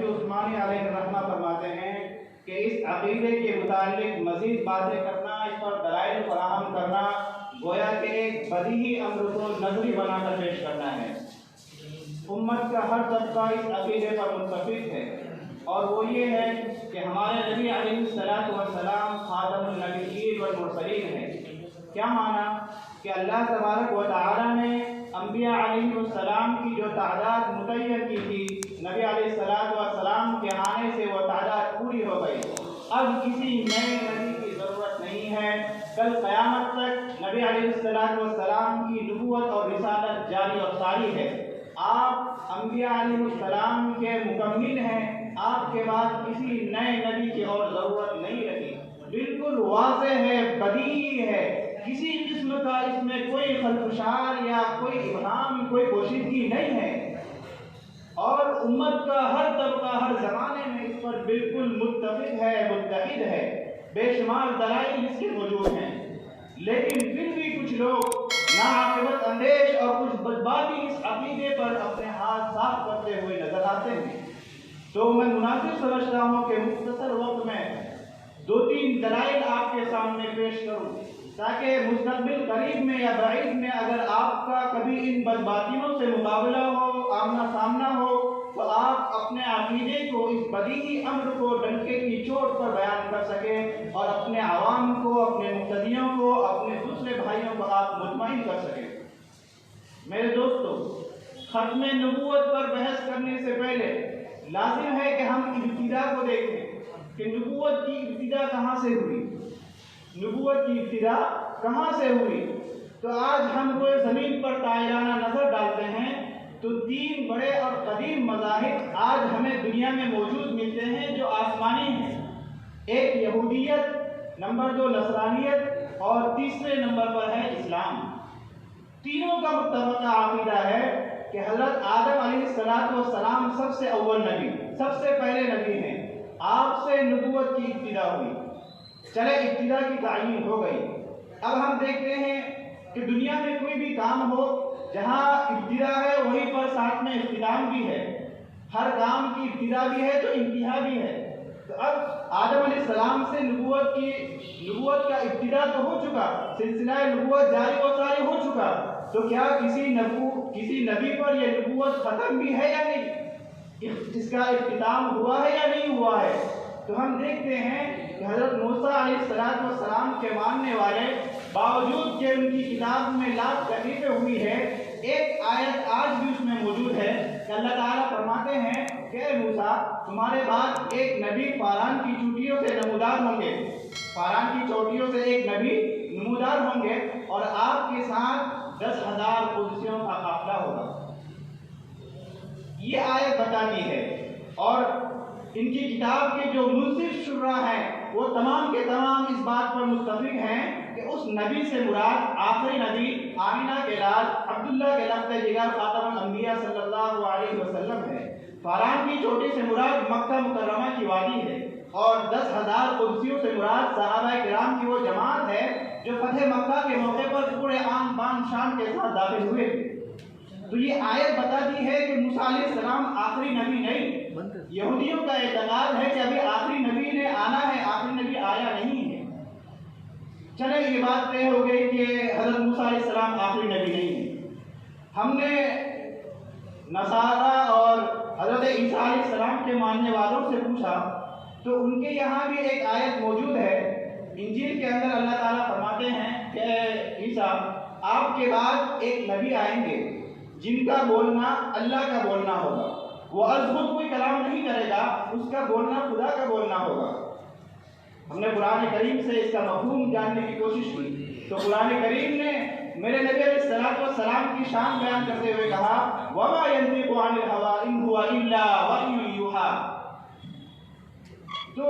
عثمانی علیہ الرحمہ فرماتے ہیں کہ اس عقیدے کے متعلق مزید باتیں کرنا، اس پر دلائل فراہم کرنا گویا کہ ایک بدیہی امر کو نظری بنا کر پیش کرنا ہے۔ امت کا ہر طبقہ اس عقیدے پر متفق ہے، اور وہ یہ ہے کہ ہمارے نبی علیہ السلام خاتم النبیین والمرسلین ہیں۔ کیا معنی؟ کہ اللہ تبارک و تعالی نے انبیاء علیہ السلام کی جو تعداد متعین کی تھی، نبی علیہ السلام کے آنے سے وہ تعداد پوری ہو گئی۔ اب کسی نئے نبی کی ضرورت نہیں ہے۔ کل قیامت تک نبی علیہ السلام کی نبوت اور رسالت جاری اور ساری ہے۔ آپ انبیاء علیہ السلام کے مکمل ہیں، آپ کے بعد کسی نئے نبی کی اور ضرورت نہیں رہی۔ بالکل واضح ہے، بدیہی ہے، کسی قسم کا اس میں کوئی خلفشار یا کوئی ابہام، کوئی پوشیدگی نہیں ہے، اور امت کا ہر طبقہ ہر زمانے میں اس پر بالکل متفق ہے، متحد ہے۔ بے شمار دلائل اس کے موجود ہیں، لیکن پھر بھی کچھ لوگ ناعاقبت اندیش اور کچھ بدباتی اس عقیدے پر اپنے ہاتھ صاف کرتے ہوئے نظر آتے ہیں۔ تو میں مناسب سمجھتا ہوں کہ مختصر وقت میں 2-3 دلائل آپ کے سامنے پیش کروں، تاکہ مستقبل قریب میں یا بعید میں اگر آپ کا کبھی ان بدباتیوں سے مقابلہ ہو، آمنا سامنا ہو، تو آپ اپنے عقیدے کو، اس بدیہی امر کو ڈنکے کی چوٹ پر بیان کر سکیں، اور اپنے عوام کو، اپنے مقتدیوں کو، اپنے دوسرے بھائیوں کو آپ مطمئن کر سکیں۔ میرے دوستو، ختم نبوت پر بحث کرنے سے پہلے لازم ہے کہ ہم ابتدا کو دیکھیں کہ نبوت کی ابتدا کہاں سے ہوئی۔ نبوت کی ابتدا کہاں سے ہوئی؟ تو آج ہم روئے زمین پر طائرانہ نظر ڈالتے ہیں تو 3 بڑے اور قدیم مذاہب آج ہمیں دنیا میں موجود ملتے ہیں جو آسمانی ہیں۔ ایک یہودیت، نمبر 2 نصرانیت، اور تیسرے نمبر پر ہے اسلام۔ تینوں کا متفقہ عقیدہ ہے کہ حضرت آدم علیہ السلام سب سے اول نبی، سب سے پہلے نبی ہیں۔ آپ سے نبوت کی ابتدا ہوئی۔ چلے ابتدا کی تعین ہو گئی، اب ہم دیکھتے ہیں کہ دنیا میں کوئی بھی کام ہو، جہاں ابتدا ہے وہیں پر ساتھ میں اختتام بھی ہے۔ ہر کام کی ابتدا بھی ہے تو انتہا بھی ہے۔ تو اب آدم علیہ السلام سے نبوت کا ابتدا تو ہو چکا، سلسلہ نبوت جاری و ساری ہو چکا، تو کیا کسی نبی پر یہ نبوت ختم بھی ہے یا نہیں؟ اس کا اختتام ہوا ہے یا نہیں ہوا ہے؟ تو ہم دیکھتے ہیں کہ حضرت موسیٰ علیہ السلام کے ماننے والے، باوجود کہ ان کی کتاب میں لاکھ تحریفیں ہوئی ہے، ایک آیت آج بھی اس میں موجود ہے کہ اللہ تعالیٰ فرماتے ہیں کہ اے موسیٰ، تمہارے بعد ایک نبی فاران کی چوٹیوں سے نمودار ہوں گے، فاران کی چوٹیوں سے ایک نبی نمودار ہوں گے، اور آپ کے ساتھ 10,000 قدسیوں کا قافلہ ہوگا۔ یہ آیت بتاتی ہے، اور ان کی کتاب کے جو منصف شرح ہیں وہ تمام کے تمام اس بات پر متفق ہیں کہ اس نبی سے مراد آخری نبی، آمینہ کے لال، عبداللہ کے لقب جگر، خاتم الانبیاء صلی اللہ علیہ وسلم ہے۔ فاران کی چوٹی سے مراد مکہ مکرمہ کی وادی ہے، اور 10,000 قدسیوں سے مراد صحابہ کرام کی وہ جماعت ہے جو فتح مکہ کے موقع پر پورے آن بان شان کے ساتھ داخل ہوئے۔ تو یہ آیت بتاتی ہے کہ موسیٰ علیہ السلام آخری نبی نہیں۔ یہودیوں کا اعتقاد ہے کہ ابھی آخری نبی نے آنا ہے، آخری نبی آیا نہیں ہے۔ چلے یہ بات طے ہو گئی کہ حضرت موسیٰ علیہ السلام آخری نبی نہیں ہے۔ ہم نے نصارہ اور حضرت عیسیٰ علیہ السلام کے ماننے والوں سے پوچھا تو ان کے یہاں بھی ایک آیت موجود ہے۔ انجیل کے اندر اللہ تعالیٰ فرماتے ہیں کہ عیسیٰ، آپ کے بعد ایک نبی آئیں گے جن کا بولنا اللہ کا بولنا ہوگا، وہ از خود کوئی کلام نہیں کرے گا، اس کا بولنا خدا کا بولنا ہوگا۔ ہم نے قرآن کریم سے اس کا مفہوم جاننے کی کوشش کی تو قرآن کریم نے میرے نبی علیہ السلام کی شان بیان کرتے ہوئے کہا، وَمَا يَنطِقُ عَنِ الْهَوَىٰ إِنْ هُوَ إِلَّا وَحْيٌ يُوحَىٰ۔ تو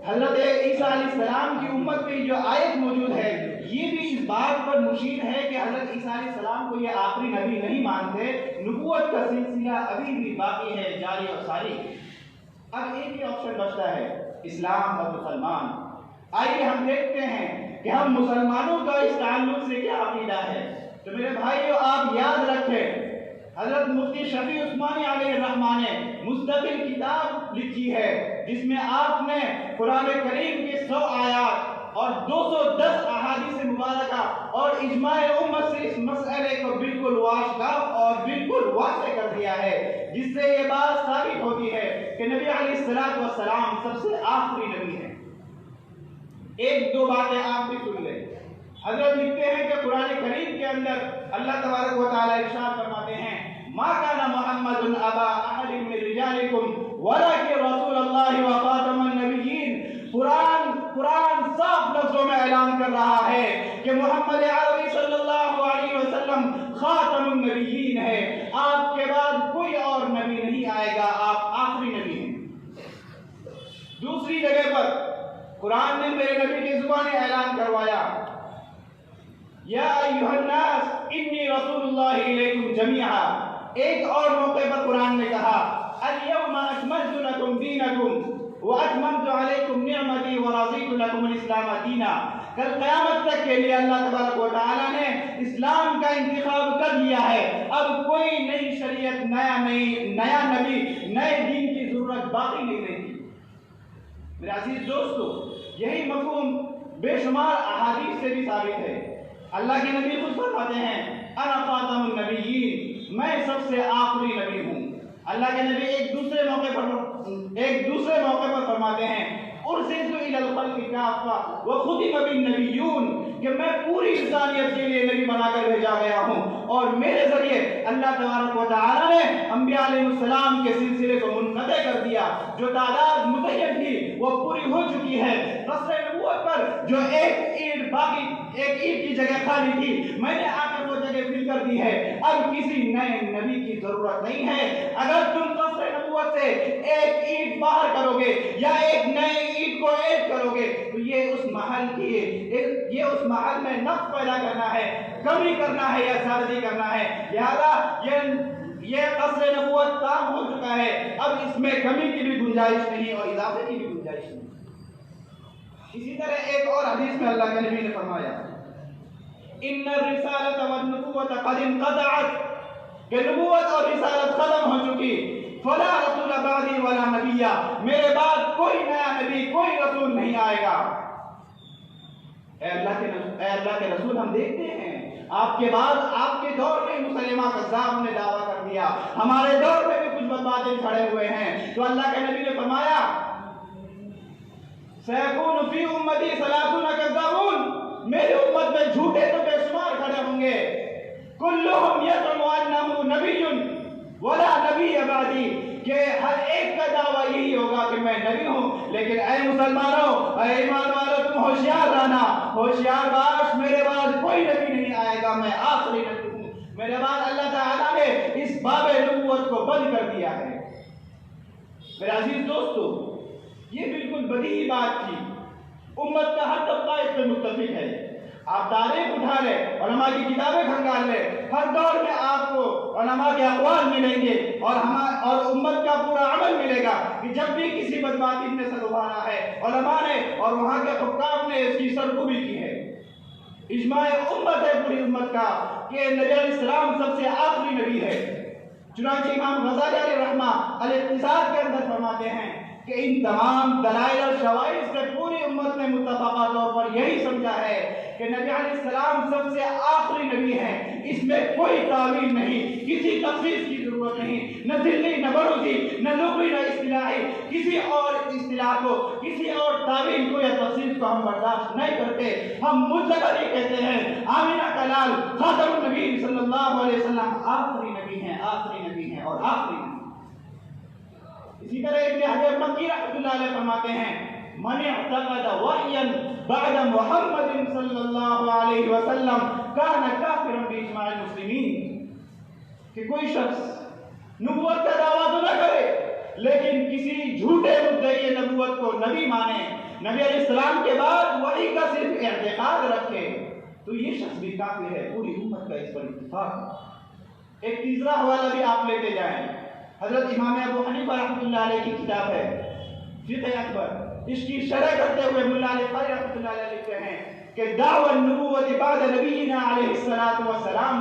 حضرت عیسیٰ علیہ السلام کی امت میں جو آیت موجود ہے، یہ بھی اس بات پر مشیر ہے کہ حضرت عیسیٰ علیہ السلام کو یہ آخری نبی نہیں مانتے، نبوت کا سلسلہ ابھی بھی باقی ہے، جاری اور ساری۔ اب ایک ہی آپشن بچتا ہے، اسلام اور مسلمان۔ آئیے ہم دیکھتے ہیں کہ ہم مسلمانوں کا اس تعلق سے کیا عقیدہ ہے۔ تو میرے بھائیو، آپ یاد رکھیں، حضرت مفتی شفیع عثمانی علیہ الرحمہ نے مستقل کتاب لکھی ہے جس میں آپ نے قرآن کریم کے 100 آیات اور 210 احادیث مبارکہ اور اجماع امت سے اس مسئلے کو بالکل واشگاف اور بالکل واضح کر دیا ہے، جس سے یہ بات ثابت ہوتی ہے کہ نبی علیہ السلام سب سے آخری نبی ہے۔ ایک دو باتیں آپ بھی سن لیں۔ حضرت لکھتے ہیں کہ قرآن کریم کے اندر اللہ تبارک و تعالی ارشاد فرماتے ہیں ما کان محمد ابا احد من رجالکم ولکن رسول اللہ وخاتم النبیین۔ قرآن صاف لفظوں میں اعلان کر رہا ہے کہ محمد عربی صلی اللہ علیہ وسلم خاتم النبیین ہے، آپ کے بعد کوئی اور نبی نہیں آئے گا، آپ آخری نبی ہیں۔ دوسری جگہ پر قرآن نے میرے نبی کی زبان اعلان کروایا یا ایھا الناس انی رسول اللہ الیکم جمیعا۔ ایک اور موقع پر قرآن نے کہا الیوم اکملت لکم دینکم واتممت علیکم نعمتی ورضیت لکم الاسلام دینا۔ کل قیامت تک کے لیے اللہ تبارک و تعالیٰ نے اسلام کا انتخاب کر لیا ہے، اب کوئی نئی شریعت، نیا نبی، نئے دین کی ضرورت باقی نہیں رہی۔ میرے عزیز دوستو، یہی مفہوم بے شمار احادیث سے بھی ثابت ہے۔ اللہ کے نبی خود فرماتے ہیں انا خاتم النبیین، میں سب سے آخری نبی ہوں۔ اللہ کے نبی ایک دوسرے موقع پر فرماتے ہیں ارسلت الی الخلق کافہ وختم بالنبیون، کہ میں پوری انسانیت کے لیے نبی بنا کر بھیجا گیا ہوں اور میرے ذریعے اللہ تبارک و تعالیٰ نے انبیاء علیہ السلام کے سلسلے کو منقطع کر دیا۔ جو تعداد متعین تھی وہ پوری ہو چکی ہے۔ قصر نبوت پر جو ایک اینٹ کی جگہ خالی تھی، میں نے آ کر وہ جگہ فل کر دی ہے، اب کسی نئے نبی کی ضرورت نہیں ہے۔ اگر تم قصر نبوت سے ایک اینٹ باہر کرو گے یا ایک نئے اینٹ کو ایڈ کرو گے تو یہ اس محل میں نقص پیدا کرنا ہے، کمی کرنا ہے یا زیادتی کرنا ہے۔ لہذا یہ قصر نبوت تام ہو چکا ہے، اب اس میں کمی کی بھی گنجائش نہیں اور اضافے کی بھی گنجائش نہیں۔ اسی طرح ایک اور حدیث میں اللہ کے نبی نے فرمایا ان الرسالۃ والنبوۃ قد انقطعت، کہ نبوت اور رسالت ختم ہو چکی، فلا رسول بعدی ولا نبی، میرے بعد کوئی نیا نبی، کوئی رسول نہیں آئے گا۔ اے اللہ کے رسول، ہم دیکھتے ہیں آپ کے بعد آپ کے دور میں مسلمہ کذاب نے دعویٰ کر دیا، ہمارے دور میں بھی کچھ بدباتیں کھڑے ہوئے ہیں، تو اللہ کے نبی نے فرمایا سیکون فی امتی ثلاثون کذابون، میری امت میں جھوٹے تو بے شمار کھڑے ہوں گے، کلہم یزعم انہ نبی ولا نبی بعدی، کہ ہر ایک کا دعویٰ یہی ہوگا کہ میں نبی ہوں، لیکن اے مسلمانوں، اے ایمان والوں، تم ہوشیار رہنا، ہوشیار باش، میرے بعد کوئی نبی نہیں آئے گا، میں آخری نبی ہوں۔ میرے بعد اللہ تعالیٰ نے اس باب نبوت کو بند کر دیا ہے۔ میرے عزیز دوستو، یہ بالکل بدیہی بات تھی، امت کا ہر طبقہ اس پہ متفق ہے۔ آپ تاریخ اٹھا لیں، علماء کی کتابیں کھنگال لیں، ہر دور میں آپ کو علماء کے اقوال ملیں گے اور امت کا پورا عمل ملے گا کہ جب بھی کسی بدباطی نے سر ابھارا ہے، علماء نے اور وہاں کے حکام نے اس کی سرکوبی کی ہے۔ اجماع امت ہے پوری امت کا کہ نبی علیہ السلام سب سے آخری نبی ہے۔ چنانچہ امام غزالی علیہ رحمہ الاقتصاد کے اندر فرماتے ہیں کہ ان تمام دلائل اور شواہد سے پوری امت نے متفقہ طور پر یہی سمجھا ہے کہ نبی علیہ السلام سب سے آخری نبی ہیں، اس میں کوئی تعویل نہیں، کسی تخصیص کی ضرورت نہیں، نہ دلی نہ بروزی نہ لغوی نہ اصطلاحی، کسی اور اصطلاح کو، کسی اور تعویل کو یا تخصیص کو ہم برداشت نہیں کرتے۔ ہم مطلقاً یہ کہتے ہیں آمینہ کا لال خاتم النبی صلی اللہ علیہ وسلم آخری نبی ہیں، آخری نبی ہیں اور آخری نبی۔ اسی طرح ابن حجر مکی رحمۃ اللہ علیہ فرماتے ہیں من اعتقد وحیا بعد محمد صلی اللہ علیہ وسلم کان کافرا باجماع المسلمین، کہ کوئی شخص نبوت کا دعویٰ تو نہ کرے لیکن کسی جھوٹے مدعی نبوت کو نبی مانے، نبی علیہ السلام کے بعد وحی کا صرف اعتقاد رکھے، تو یہ شخص بھی کافر ہے، پوری امت کا اس پر اتفاق۔ ایک تیسرا حوالہ بھی آپ لیتے جائیں، حضرت امام ابو حنیفہ رحمۃ اللہ علیہ کی کتاب ہے فقہ اکبر، اس کی شرح کرتے ہوئے ملا علی رحمۃ اللہ علیہ لکھتے ہیں کہ دعوی النبوت بعد نبینا علیہ الصلوۃ والسلام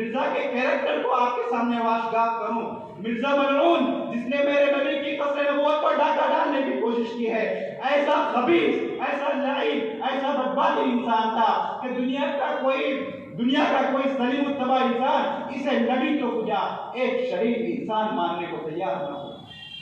مرزا کے کیریکٹر کو آپ کے سامنے واشگاف کروں. مرزا ملعون جس نے میرے نبی کی قصر نبوت پر ڈاکہ ڈالنے کی کوشش کی ہے، ایسا خبیث، ایسا لعین، ایسا بدباطل انسان تھا کہ دنیا کا کوئی سلیم الطبع انسان اسے نبی تو کجا ایک شریف انسان ماننے کو تیار نہ ہو.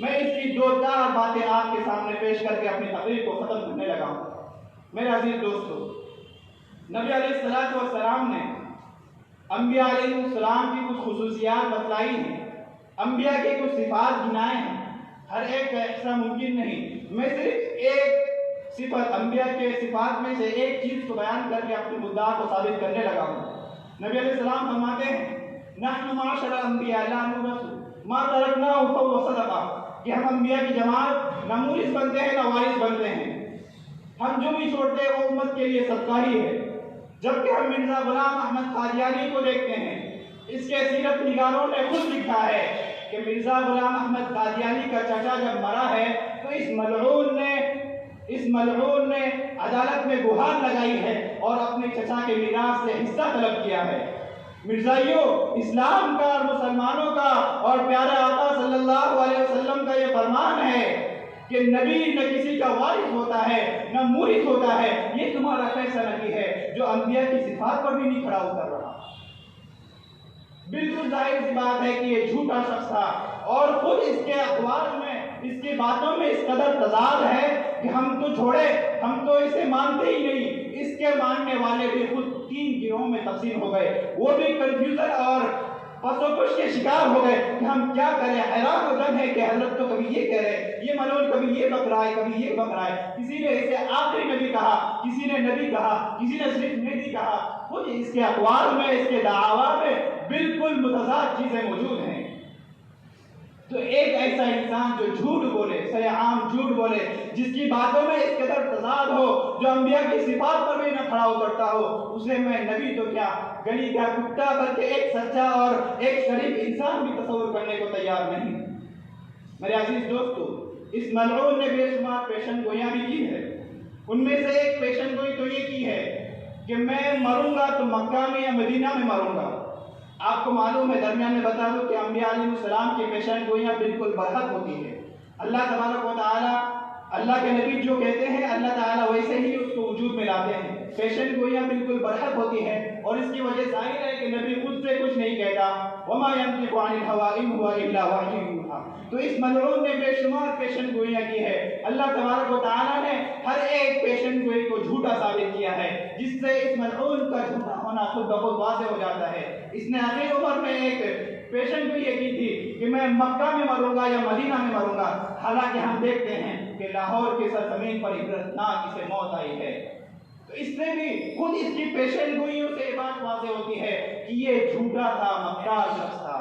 میں اس کی دو چار باتیں آپ کے سامنے پیش کر کے اپنی تقریر کو ختم کرنے لگا ہوں. میرے عزیز دوستو، نبی علیہ السلام نے انبیاء علیہ السلام کی کچھ خصوصیات بتلائی ہیں، انبیاء کے کچھ صفات گنائے ہیں. ہر ایک کا ایسا ممکن نہیں. میں صرف ایک صفت انبیاء کے صفات میں سے ایک چیز کو بیان کر کے اپنے مدعا کو ثابت کرنے لگا ہوں. نبی علیہ السلام فرماتے ہیں نحن معاشر الانبیاء لا نورث ما ترکناه فهو صدقہ، کہ ہم انبیاء کی جماعت نہ مورث بنتے ہیں نہ وارث بنتے ہیں، ہم جو بھی چھوڑتے ہیں وہ امت کے لیے صدقہ ہی ہے. جبکہ ہم مرزا غلام احمد قادیانی کو دیکھتے ہیں، اس کے سیرت نگاروں نے خود لکھا ہے کہ مرزا غلام احمد قادیانی کا چچا جب مرا ہے تو اس ملعون نے عدالت میں گہار لگائی ہے اور اپنے چچا کے میراث سے حصہ طلب کیا ہے. مرزائیوں، اسلام کا اور مسلمانوں کا اور پیارے آقا صلی اللہ علیہ وسلم کا یہ فرمان ہے کہ نبی نہ کسی کا وارث ہوتا ہے نہ مورث ہوتا ہے. یہ تمہارا فیصلہ نہیں ہے جو انبیاء کی صفات پر بھی نہیں کھڑا اتر رہا. بالکل ظاہر سی بات ہے کہ یہ جھوٹا شخص تھا اور خود اس کے اقوال میں، اس کی باتوں میں اس قدر تضاد ہے کہ ہم تو چھوڑے، ہم تو اسے مانتے ہی نہیں. اس کے ماننے والے بھی خود 3 گروہوں میں تقسیم ہو گئے، وہ بھی کنفیوژن اور پس و پش کے شکار ہو گئے کہ ہم کیا کریں. حیران و جب ہے کہ حضرت تو کبھی یہ کہہ رہے، یہ ملعون کبھی یہ بک رہا ہے، کبھی یہ بک رہا ہے. کسی نے اسے آخری نبی کہا، کسی نے نبی کہا، کسی نے صرف نبی کہا. خود اس کے اقوال میں، اس کے دعوا میں بالکل متضاد چیزیں موجود ہیں. تو ایک ایسا انسان جو جھوٹ بولے، سرعام جھوٹ بولے، جس کی باتوں میں اس قدر تضاد ہو، جو انبیاء کی صفات پر بھی نہ کھڑا اترتا ہو، اسے میں نبی تو کیا، گلی کا کتا بلکہ ایک سچا اور ایک شریف انسان بھی تصور کرنے کو تیار نہیں. میرے عزیز دوستو، اس ملعون نے بے شمار پیشن گوئیاں بھی کی ہے. ان میں سے ایک پیشن گوئی تو یہ کی ہے کہ میں مروں گا تو مکہ میں یا مدینہ میں مروں گا. آپ کو معلوم ہے، درمیان میں بتا دوں کہ انبیاء علیہ السلام کی پیشن گوئیاں بالکل برحق ہوتی ہے. اللہ تبارک و تعالی، اللہ کے نبی جو کہتے ہیں اللہ تعالیٰ ویسے ہی اس کو وجود میں لاتے ہیں. پیشن گوئیاں بالکل برحق ہوتی ہیں اور اس کی وجہ ظاہر ہے کہ نبی خود سے کچھ نہیں کہتا. وما ينطق عن الهوى ان هو الا وحی یوحی. تو اس ملعون نے بے شمار پیشن گوئیاں کی ہے. اللہ تبارک و تعالیٰ نے ہر ایک پیشن گوئی کو جھوٹا ثابت کیا ہے، جس سے اس ملعون کا جھوٹا ہونا خود بخود واضح ہو جاتا ہے. اس نے آخری عمر میں ایک پیشن گوئی یہ کی تھی کہ میں مکہ میں مروں گا یا مدینہ میں مروں گا. حالانکہ ہم دیکھتے ہیں کہ لاہور کی سرزمین پر عبرتناک اسے موت آئی ہے. تو اس نے بھی خود اس کی پیشن گوئیوں سے یہ بات واضح ہوتی ہے کہ یہ جھوٹا تھا، مکار شخص تھا.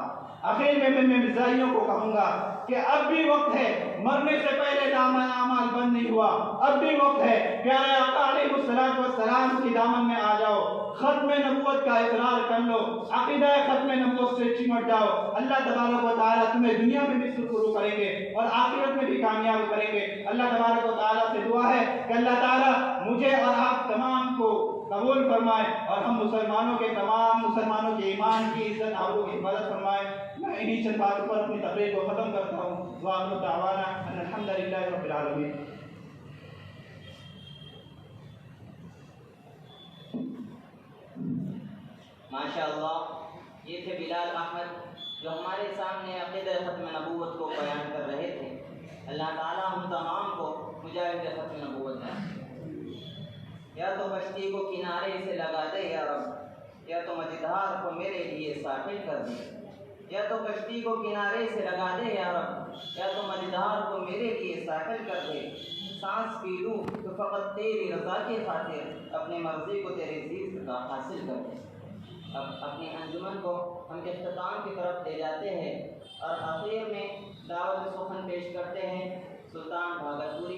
آخر میں مرزائیوں کو کہوں گا کہ اب بھی وقت ہے، مرنے سے پہلے دامن اعمال بند نہیں ہوا. اب بھی وقت ہے، پیارے آقا علیہ السلام کی دامن میں آ جاؤ، ختم نبوت کا اقرار کر لو، عقیدہ ختم نبوت سے چمٹ جاؤ. اللہ تبارک و تعالیٰ تمہیں دنیا میں بھی سرخرو کریں گے اور آخرت میں بھی کامیاب کریں گے. اللہ تبارک و تعالیٰ سے دعا ہے کہ اللہ تعالیٰ مجھے اور آپ تمام کو قبول فرمائے اور ہم مسلمانوں کے ایمان کی عزت آبرو کی حفاظت فرمائے. میں انہی چند باتوں پر اپنی تقریر کو ختم کرتا ہوں. وآخر دعوانا ان الحمدللہ رب العالمین. ماشاءاللہ، یہ تھے بلال احمد جو ہمارے سامنے عقیدہ ختم نبوت کو بیان کر رہے تھے. اللہ تعالیٰ ہم تمام کو مجاہد ختم نبوت ہے. یا تو کشتی کو کنارے سے لگا دے یا رب، یا تو مجدھار کو میرے لیے ساحل کر دے. یا تو کشتی کو کنارے سے لگا دے یا رب، یا تو مجدھار کو میرے لیے ساحل کر دے. سانس پی لوں تو فقط تیری رضا کی خاطر اپنی مرضی کو تیری زیر کا حاصل کر دے. اب اپنی انجمن کو ہم اختتام کی طرف لے جاتے ہیں اور آخر میں دعوت سخن پیش کرتے ہیں سلطان بھاگلپوری.